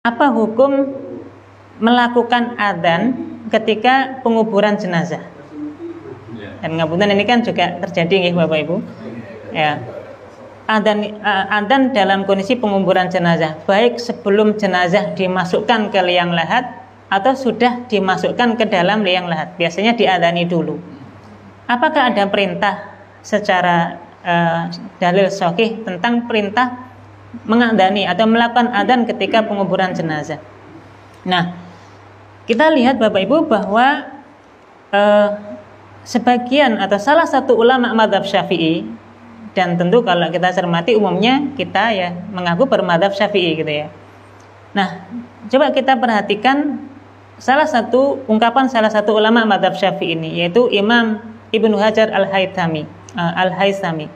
Apa hukum melakukan adzan ketika penguburan jenazah? Dan ngapunten ini kan juga terjadi ya Bapak Ibu. Ya. Adzan dalam kondisi penguburan jenazah, baik sebelum jenazah dimasukkan ke liang lahat atau sudah dimasukkan ke dalam liang lahat. Biasanya diadzani dulu. Apakah ada perintah secara dalil sahih tentang perintah mengadani atau melakukan adzan ketika penguburan jenazah? Nah, kita lihat Bapak Ibu bahwa sebagian atau salah satu ulama mazhab Syafi'i, dan tentu kalau kita cermati umumnya kita ya mengaku bermadzhab Syafi'i gitu ya. Nah, coba kita perhatikan salah satu ungkapan salah satu ulama mazhab Syafi'i ini, yaitu Imam Ibnu Hajar Al-Haythami.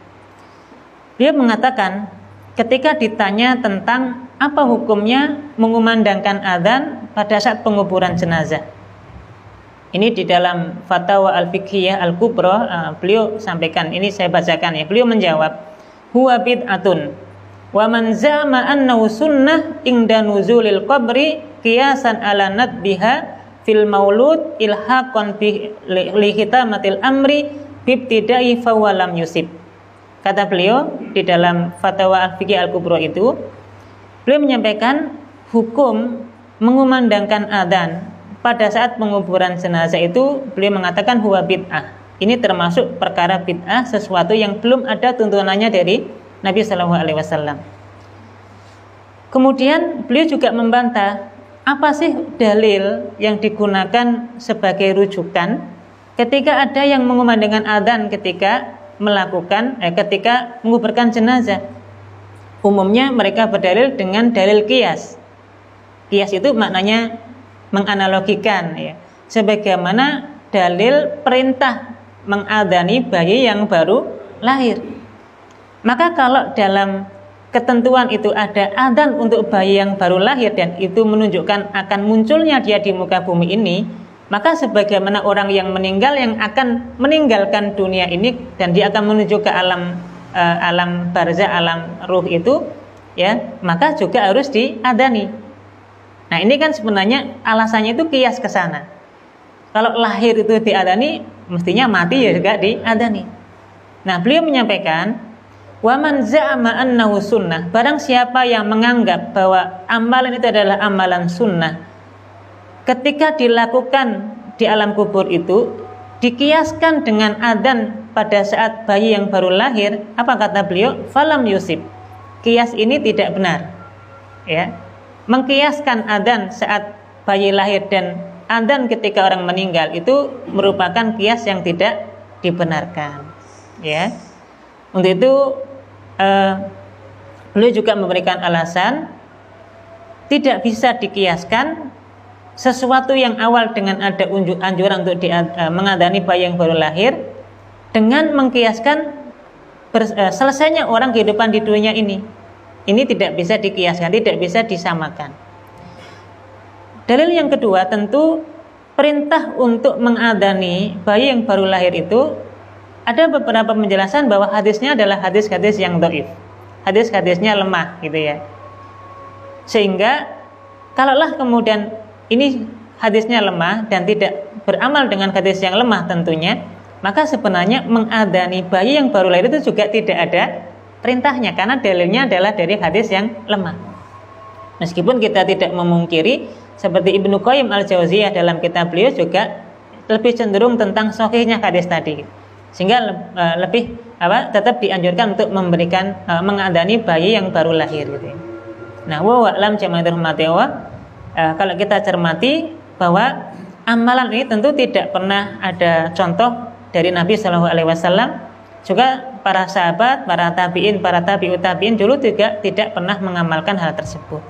Dia mengatakan ketika ditanya tentang apa hukumnya mengumandangkan adzan pada saat penguburan jenazah. Ini di dalam Fatwa Al-Fiqhiyah Al-Kubra, beliau sampaikan, ini saya bacakan ya. Beliau menjawab, huwa bid'atun wa man za'ama annahu sunnah inda nuzulil qabri qiyasan ala nadbiha fil maulud ilhaqan bi lihitamatil amri bibtidai fawalam yusib. Kata beliau di dalam Fatwa Al-Fiqhiyah Al-Kubra itu, beliau menyampaikan hukum mengumandangkan adzan pada saat penguburan jenazah itu, beliau mengatakan huwa bid'ah. Ini termasuk perkara bid'ah, sesuatu yang belum ada tuntunannya dari Nabi Shallallahu Alaihi Wasallam. Kemudian beliau juga membantah, apa sih dalil yang digunakan sebagai rujukan ketika ada yang mengumandangkan adzan ketika ketika menguburkan jenazah. Umumnya mereka berdalil dengan dalil qiyas. Qiyas itu maknanya menganalogikan ya. Sebagaimana dalil perintah mengadzani bayi yang baru lahir. Maka kalau dalam ketentuan itu ada adzan untuk bayi yang baru lahir dan itu menunjukkan akan munculnya dia di muka bumi ini, maka sebagaimana orang yang meninggal yang akan meninggalkan dunia ini dan dia akan menuju ke alam barzah, alam ruh itu ya, maka juga harus diadzani. Nah, ini kan sebenarnya alasannya itu qiyas ke sana. Kalau lahir itu diadzani, mestinya mati ya juga diadzani. Nah, beliau menyampaikan, wa man za'ama annahu sunnah, barang siapa yang menganggap bahwa amalan itu adalah amalan sunnah, ketika dilakukan di alam kubur itu dikiaskan dengan adzan pada saat bayi yang baru lahir, apa kata beliau? Falam yusib. Kias ini tidak benar. Ya. Mengkiaskan adzan saat bayi lahir dan adzan ketika orang meninggal itu merupakan kias yang tidak dibenarkan. Ya. Untuk itu beliau juga memberikan alasan tidak bisa dikiaskan sesuatu yang awal dengan ada anjuran untuk mengadani bayi yang baru lahir dengan mengkiaskan selesainya orang kehidupan di dunia ini. Ini tidak bisa dikiaskan, tidak bisa disamakan. Dalil yang kedua, tentu perintah untuk mengadani bayi yang baru lahir itu ada beberapa penjelasan bahwa hadisnya adalah hadis-hadis yang dhaif. Hadis-hadisnya lemah gitu ya. Sehingga kalaulah kemudian ini hadisnya lemah dan tidak beramal dengan hadis yang lemah tentunya, maka sebenarnya mengadani bayi yang baru lahir itu juga tidak ada perintahnya karena dalilnya adalah dari hadis yang lemah. Meskipun kita tidak memungkiri seperti Ibnu Qayyim Al-Jauziyah dalam kitab beliau juga lebih cenderung tentang sahihnya hadis tadi, sehingga lebih tetap dianjurkan untuk memberikan mengadani bayi yang baru lahir gitu. Nah, wa a'lam jamaah dirahmati Allah. Kalau kita cermati bahwa amalan ini tentu tidak pernah ada contoh dari Nabi Shallallahu Alaihi Wasallam, juga para sahabat, para tabiin, para tabi'ut tabi'in dulu juga tidak pernah mengamalkan hal tersebut.